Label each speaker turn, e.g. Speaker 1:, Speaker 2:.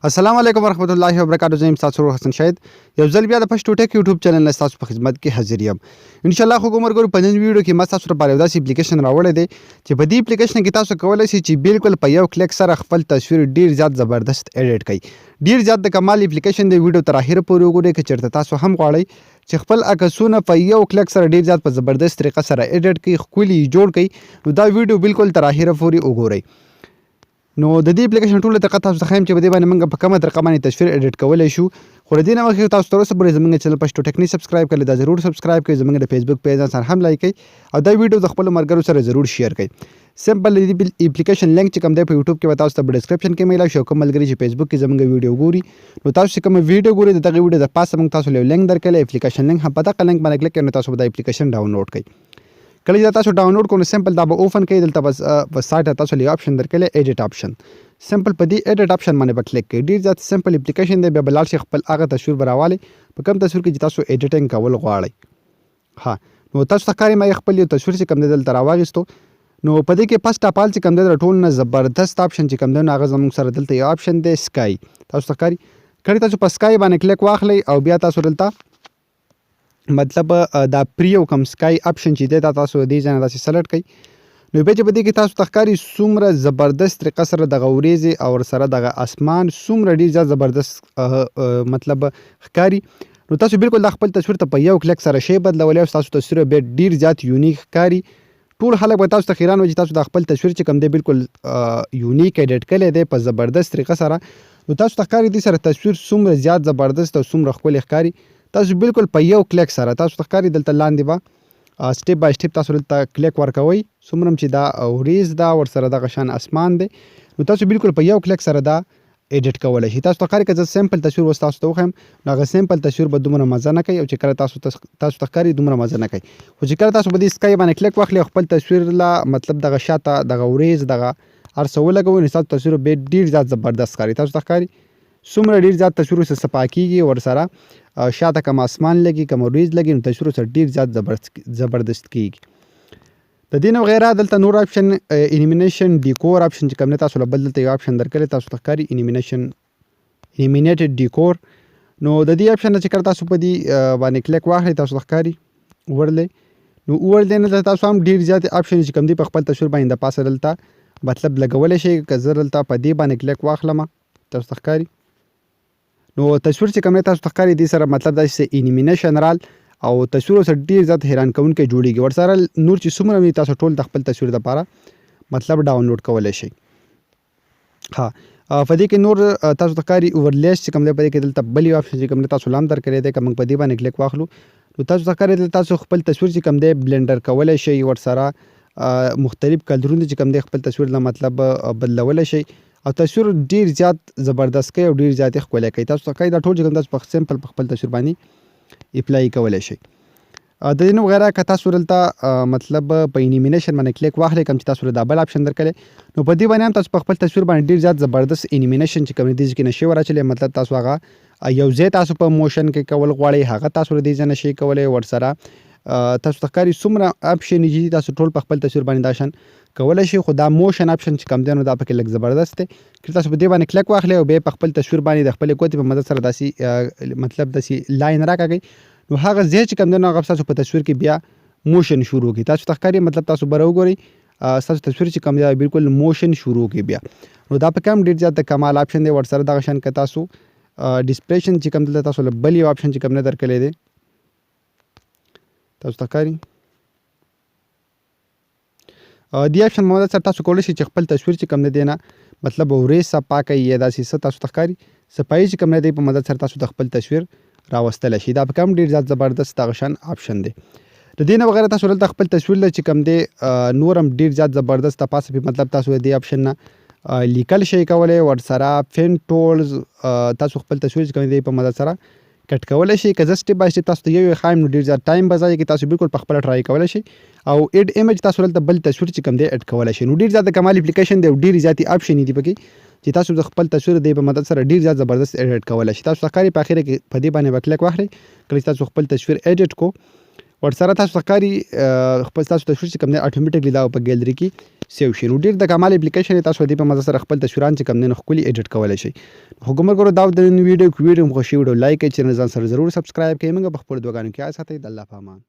Speaker 1: السلام علیکم ورحمۃ اللہ وبرکاتہ. زه یم ستاسو ورور حسن شاهد. یو ځل بیا د پښتو ټیک یوټیوب چینل نه ستاسو په خدمت کې حاضر یم. ان شاء الله خو ګورو په نن ویډیو کې ما ستاسو لپاره یو داسې اپلیکیشن راوړی دی چې په دې اپلیکیشن کې تاسو کولی شئ چې بالکل په یو کلیک سره خپل تصویر ډیر زیات زبردست ایډیټ کړئ. ډیر زیات د کمال اپلیکیشن دی. ویډیو تر اخره پورې وګورئ که چېرته تاسو هم غواړئ چې خپل عکسونه په یو کلیک سره ډیر زیات په زبردست طریقه سره ایډیټ کړئ، ښکلي جوړ کړئ، نو دا ویډیو بالکل تر اخره پورې وګورئ. نو د دې اپلیکیشن ټوله طریقه تاسو ته ښایم چې په دې باندې موږ په کومه طریقه باندې تصویر ایډیټ کولی شو. خو له دې نه مخکې تاسو تر اوسه پورې زموږ چینل پښتو ټیک نه سبسکرایب کړئ، دا ضرور سبسکرایب کړئ. زموږ د فیسبوک پیج سره هم لایک کړئ او دا ویډیو د خپلو ملګرو سره ضرور شیر کړئ. سمپل د دې اپلیکیشن لینک چې کوم دی په یوټیوب کې به تاسو ته په ډسکرپشن کې میلاوي شي. کوم ملګري چې فیسبوک کې زموږ ویډیو ګوري نو تاسو چې کوم ویډیو ګوري د دغه ویډیو د پاسه موږ تاسو له لینک درکړی اپلیکیشن لینک، هم په دغه لینک باندې کلیک کړئ نو تاسو به دا اپلیکیشن ډاونلوډ کړئ. کله چې تاسو ډاونلوډ کړئ نو سمپل دا به اوپن کړئ. دلته بس په سایټ تاسو له آپشن درکړی ایډیټ آپشن. سمپل په دې ایډیټ آپشن باندې به کلیک کړئ. ډیر زیات سمپل اپلیکیشن دی. بیا به لاړ شئ خپل هغه تصویر به راوالئ په کوم تصویر کې چې تاسو ایډیټینګ کول غواړئ. نو تاسو ته ښکاري ما خپل یو تصویر چې کوم دی دلته راواخیستو. نو په دې کې فرست اف آل چې کوم دی د ټول نه زبردست آپشن چې کوم دی نو هغه زموږ سره دلته یو آپشن دی سکای. تاسو ته ښکاري کله تاسو په سکای باندې کلیک واخلئ او بیا تاسو دلته مطلب دا پریو کم سکای آپشن چې دی دا تاسو دې ځای نه داسې سلیکټ کړئ. نو بیا چې په دې کې تاسو ته ښکاري څومره زبردست طریقه سره دغه ورېځې او ورسره دغه اسمان څومره ډېر زیات زبردست مطلب ښکاري. نو تاسو بالکل دا خپل تصویر ته په یو کلیک سره شی بدلولی او ستاسو تصویر بیا ډېر زیات یونیک ښکاري. ټول خلک به تاسو ته حیران وي چې تاسو د خپل تصویر چې کوم دی بالکل یونیک ایډیټ کړی دی په زبردست طریقه سره. نو تاسو ته ښکاري دې سره تصویر څومره زیات زبردست او څومره ښکلی ښکاري. تاسو بالکل په یو کلیک سره تاسو ته ښکاري دلته لاندې به سټیپ بای سټیپ تاسو دلته کلیک ورکوئ. څومره چې دا وریځ ده ورسره دغه شان اسمان دی نو تاسو بالکل په یو کلیک سره دا ایډیټ کولی شئ. تاسو ته ښکاري که زه سمپل تصویر اوس تاسو ته وښیم نو هغه سمپل تصویر به دومره مزه نه کوي او چې کله تاسو ته ښکاري دومره مزه نه کوي. خو چې کله تاسو په دې سکای باندې کلیک واخلئ او خپل تصویر له مطلب دغه شاته دغه وریځ دغه هر څه ولګوئ نو ستاسو تصویر به ډېر زیات زبردست ښکاري. تاسو ته ښکاري څومره ډېر زیات تصویر ورسره صفا کېږي ورسره شاته کوم اسمان لګي کوم وریځ لګي نو تصویر ورسره ډېر زیات زبردست کېږي. د دې نه وغیره دلته نور آپشن انیمیشن ډیکور آپشن چې کوم دی تاسو له بل دلته یو آپشن درکړی تاسو ته ښکاري انیمیټډ ډیکور. نو د دې آپشن نه چې کله تاسو په دې باندې کلیک واخلئ تاسو ته ښکاري ورلی نو ورلی نه تاسو هم ډېر زیات آپشن چې کوم دی په خپل تصویر باندې د پاسه دلته مطلب لګولی شئ. که زه دلته په دې باندې کلیک واخلم تاسو ته ښکاري نو تصویر چې کوم دی تاسو ته ښکاري دې سره مطلب داسې انیمیشن رال او تصویر سره ډېر زیات حیران کوونکی جوړیږي. ورسره نور چې څومره وي تاسو ټول د خپل تصویر دپاره مطلب ډاونلوډ کولی شئ. په دې کې نور تاسو ته ښکاري اوورلیس چې کوم دی په دې کې دلته بل یو آپشن چې کوم دی تاسو لا هم درکړی دی که موږ په دې باندې کلیک واخلو نو تاسو ته ښکاري دلته تاسو خپل تصویر چې کوم دی بلنډر کولی شئ. ورسره مختلف کلرونه چې کوم دی خپل تصویر له مطلب بدلولی شئ او تصویر ډېر زیات زبردست کوي او ډېر زیات یې ښکلی کوي. تاسو ته ښکاري دا ټول چې کوم تاسو په سمپل په خپل تصویر باندې اپلای کولی شئ. د دې نه وغیره که تاسو دلته مطلب په انیمیشن باندې کلیک واخلئ کوم چې تاسو دا بل آپشن درکړی نو په دې باندې هم تاسو په خپل تصویر باندې ډېر زیات زبردست انیمیشن چې کوم دی دې کې نشئ وراچولی. مطلب تاسو هغه یو ځای تاسو په موشن کې کول غواړئ هغه تاسو له دې ځای نشئ کولی. ورسره تاسو ته ښکاري څومره آپشن دي تاسو ټول په خپل تصویر باندې دا شان کولی شئ. خو دا موشن آپشن چې کوم دی نو دا پکې لږ زبردست دی. که تاسو په دې باندې کلیک واخلئ او بیا په خپل تصویر باندې د خپلې ګوتې په مدد سره داسې مطلب داسې لاین راکاږئ نو هغه ځای چې کوم دی نو هغه ستاسو په تصویر کې بیا موشن شروع کړي. تاسو ته ښکاري مطلب تاسو به راوګورئ ستاسو تصویر چې کوم دی بالکل موشن شروع کړي بیا نو دا پکې هم ډېر زیات د کمال آپشن دی. ورسره دغه شان که تاسو ډسپلیشن چې کوم دلته تاسو له بل یو آپشن چې کوم نه درکړی دی تاسو ته ښکاري دې آپشن په مدد سره تاسو کولی شئ چې خپل تصویر چې کوم دی نه مطلب وریځ صفا کوئ یا داسې څه تاسو ته ښکاري صفایي چې کوم نه دی په مدد سره تاسو د خپل تصویر راوستلی شي. دا پکې هم ډېر زیات زبردست دغه شان آپشن دی. د دې نه وغیره تاسو دلته خپل تصویر له چې کوم دی نور هم ډېر زیات زبردست د پاسه مطلب تاسو د دې آپشن نه لیکل شئ کولی. ورسره فین ټولز تاسو خپل تصویر چې کوم دی په مدد سره کټ کولی شئ. که زه سټیپ بای سټیپ تاسو ته یو ښایم نو ډېر زیات ټایم به ضایع کړي. تاسو بالکل په خپله ټرای کولی شئ او ایډ ایمیج تاسو دلته بل تصویر چې کوم دی ایډ کولی شئ. نو ډېر زیات د کمال اپلیکیشن دی او ډېرې زیاتې آپشنې دي پکې چې تاسو د خپل تصویر دی په مدد سره ډېر زیات زبردست ایډیټ کولی شئ. تاسو ته ښکاري په اخره کې په دې باندې به کلیک واخلئ. کله چې تاسو خپل تصویر ایډیټ کو ورسره تاسو ته ښکاري خپل تاسو تصویر چې کوم دی اټومیټکلی دا په ګیلري کې سیو شي. نو ډېر د کمال اپلیکیشن تاسو دې په مزه سره خپل تصویران چې کوم دی نو ښکلي ایډیټ کولی شئ. خو ګمر ګورو دا د نن ویډیو مو خوښ وي ویډیو لایک کړئ، چینل ځان سره ضرور سبسکرایب کړئ. موږ په خپلو دعاګانو کې یاد ساتئ. د الله په امان.